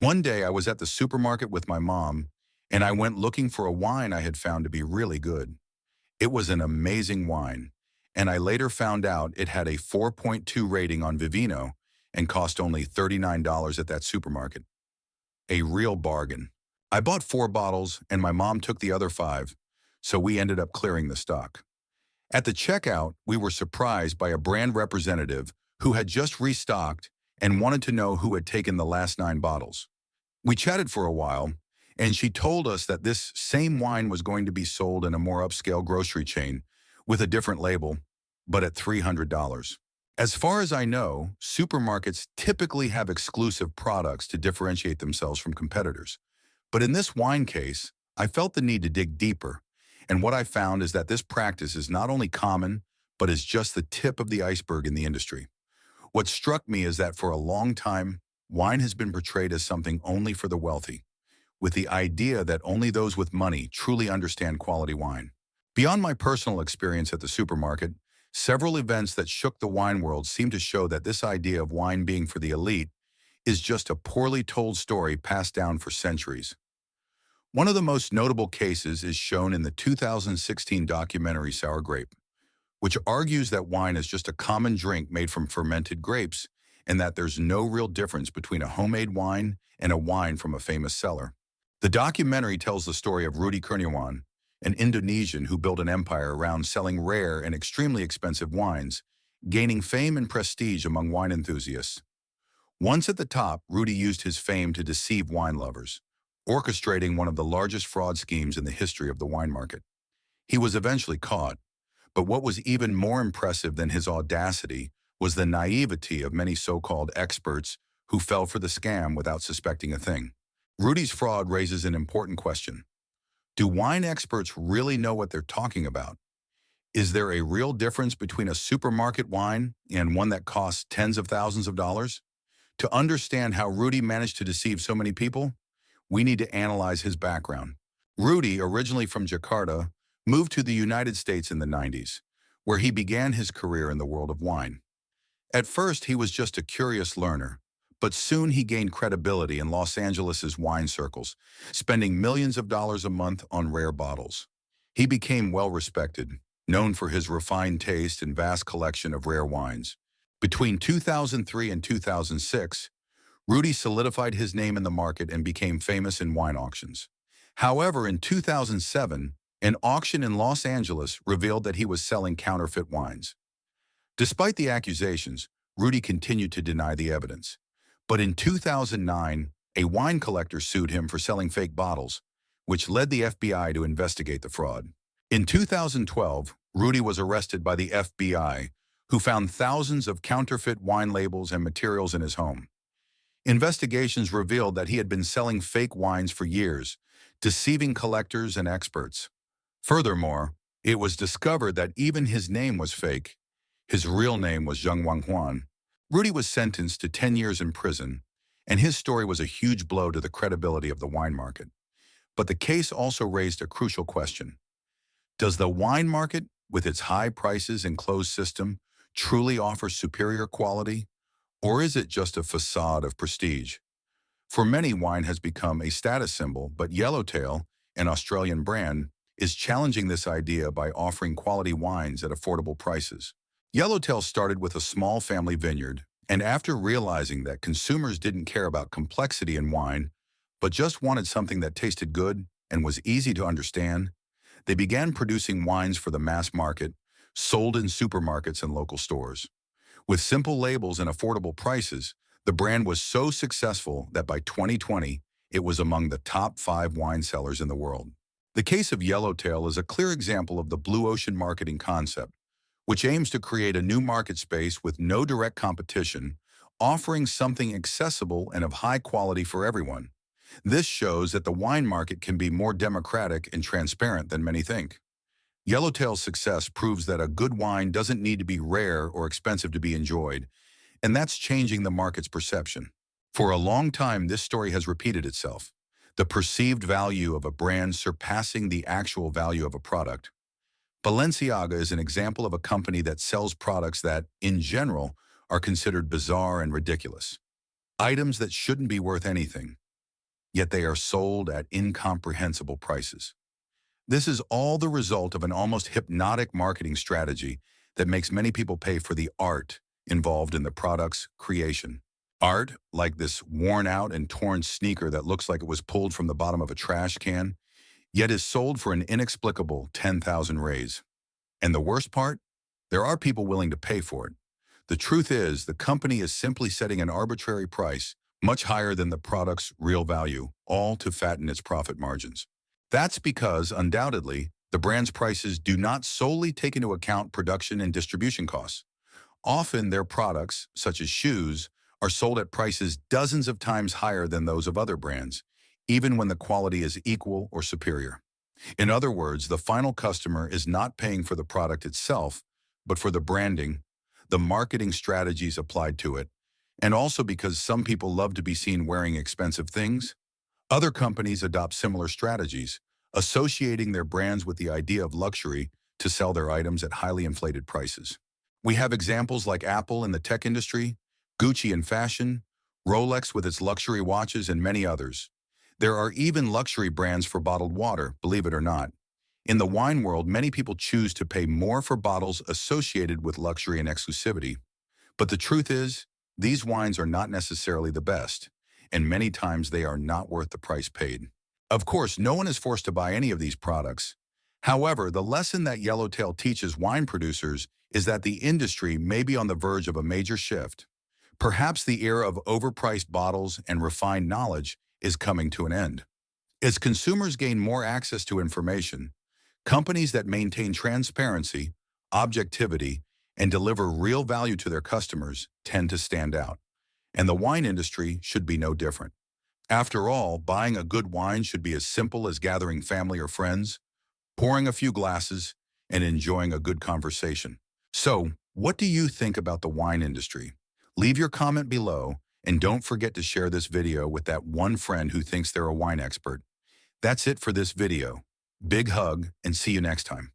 One day I was at the supermarket with my mom, and I went looking for a wine I had found to be really good. It was an amazing wine, and I later found out it had a 4.2 rating on Vivino and cost only $39 at that supermarket. A real bargain. I bought 4 bottles, and my mom took the other 5, so we ended up clearing the stock. At the checkout, we were surprised by a brand representative who had just restocked and wanted to know who had taken the last 9 bottles. We chatted for a while, and she told us that this same wine was going to be sold in a more upscale grocery chain with a different label, but at $300. As far as I know, supermarkets typically have exclusive products to differentiate themselves from competitors. But in this wine case, I felt the need to dig deeper, and what I found is that this practice is not only common, but is just the tip of the iceberg in the industry. What struck me is that for a long time, wine has been portrayed as something only for the wealthy, with the idea that only those with money truly understand quality wine. Beyond my personal experience at the supermarket, several events that shook the wine world seem to show that this idea of wine being for the elite is just a poorly told story passed down for centuries. One of the most notable cases is shown in the 2016 documentary Sour Grape, which argues that wine is just a common drink made from fermented grapes and that there's no real difference between a homemade wine and a wine from a famous cellar. The documentary tells the story of Rudy Kurniawan, an Indonesian who built an empire around selling rare and extremely expensive wines, gaining fame and prestige among wine enthusiasts. Once at the top, Rudy used his fame to deceive wine lovers, orchestrating one of the largest fraud schemes in the history of the wine market. He was eventually caught, but what was even more impressive than his audacity was the naivety of many so-called experts who fell for the scam without suspecting a thing. Rudy's fraud raises an important question. Do wine experts really know what they're talking about? Is there a real difference between a supermarket wine and one that costs tens of thousands of dollars? To understand how Rudy managed to deceive so many people, we need to analyze his background. Rudy, originally from Jakarta, moved to the United States in the 90s, where he began his career in the world of wine. At first, he was just a curious learner, but soon he gained credibility in Los Angeles' wine circles, spending millions of dollars a month on rare bottles. He became well-respected, known for his refined taste and vast collection of rare wines. Between 2003 and 2006, Rudy solidified his name in the market and became famous in wine auctions. However, in 2007, an auction in Los Angeles revealed that he was selling counterfeit wines. Despite the accusations, Rudy continued to deny the evidence. But in 2009, a wine collector sued him for selling fake bottles, which led the FBI to investigate the fraud. In 2012, Rudy was arrested by the FBI, who found thousands of counterfeit wine labels and materials in his home. Investigations revealed that he had been selling fake wines for years, deceiving collectors and experts. Furthermore, it was discovered that even his name was fake. His real name was Zheng Wanghuan. Rudy was sentenced to 10 years in prison, and his story was a huge blow to the credibility of the wine market. But the case also raised a crucial question. Does the wine market, with its high prices and closed system, truly offer superior quality? Or is it just a facade of prestige? For many, wine has become a status symbol, but Yellowtail, an Australian brand, is challenging this idea by offering quality wines at affordable prices. Yellowtail started with a small family vineyard, and after realizing that consumers didn't care about complexity in wine, but just wanted something that tasted good and was easy to understand, they began producing wines for the mass market, sold in supermarkets and local stores. With simple labels and affordable prices, the brand was so successful that by 2020, it was among the top 5 wine sellers in the world. The case of Yellowtail is a clear example of the blue ocean marketing concept, which aims to create a new market space with no direct competition, offering something accessible and of high quality for everyone. This shows that the wine market can be more democratic and transparent than many think. Yellowtail's success proves that a good wine doesn't need to be rare or expensive to be enjoyed, and that's changing the market's perception. For a long time, this story has repeated itself, the perceived value of a brand surpassing the actual value of a product. Balenciaga is an example of a company that sells products that, in general, are considered bizarre and ridiculous. Items that shouldn't be worth anything. yet they are sold at incomprehensible prices. This is all the result of an almost hypnotic marketing strategy that makes many people pay for the art involved in the product's creation. Art, like this worn out and torn sneaker that looks like it was pulled from the bottom of a trash can, yet is sold for an inexplicable 10,000 rays. And the worst part? There are people willing to pay for it. The truth is, the company is simply setting an arbitrary price, much higher than the product's real value, all to fatten its profit margins. That's because, undoubtedly, the brand's prices do not solely take into account production and distribution costs. Often their products, such as shoes, are sold at prices dozens of times higher than those of other brands, even when the quality is equal or superior. In other words, the final customer is not paying for the product itself, but for the branding, the marketing strategies applied to it, and also because some people love to be seen wearing expensive things. Other companies adopt similar strategies, associating their brands with the idea of luxury to sell their items at highly inflated prices. We have examples like Apple in the tech industry, Gucci in fashion, Rolex with its luxury watches, and many others. There are even luxury brands for bottled water, believe it or not. In the wine world, many people choose to pay more for bottles associated with luxury and exclusivity. But the truth is, these wines are not necessarily the best, and many times they are not worth the price paid. Of course, no one is forced to buy any of these products. However, the lesson that Yellowtail teaches wine producers is that the industry may be on the verge of a major shift. Perhaps the era of overpriced bottles and refined knowledge is coming to an end. As consumers gain more access to information, companies that maintain transparency, objectivity, and deliver real value to their customers tend to stand out. And the wine industry should be no different. After all, buying a good wine should be as simple as gathering family or friends, pouring a few glasses, and enjoying a good conversation. So, what do you think about the wine industry? Leave your comment below, and don't forget to share this video with that one friend who thinks they're a wine expert. That's it for this video. Big hug, and see you next time.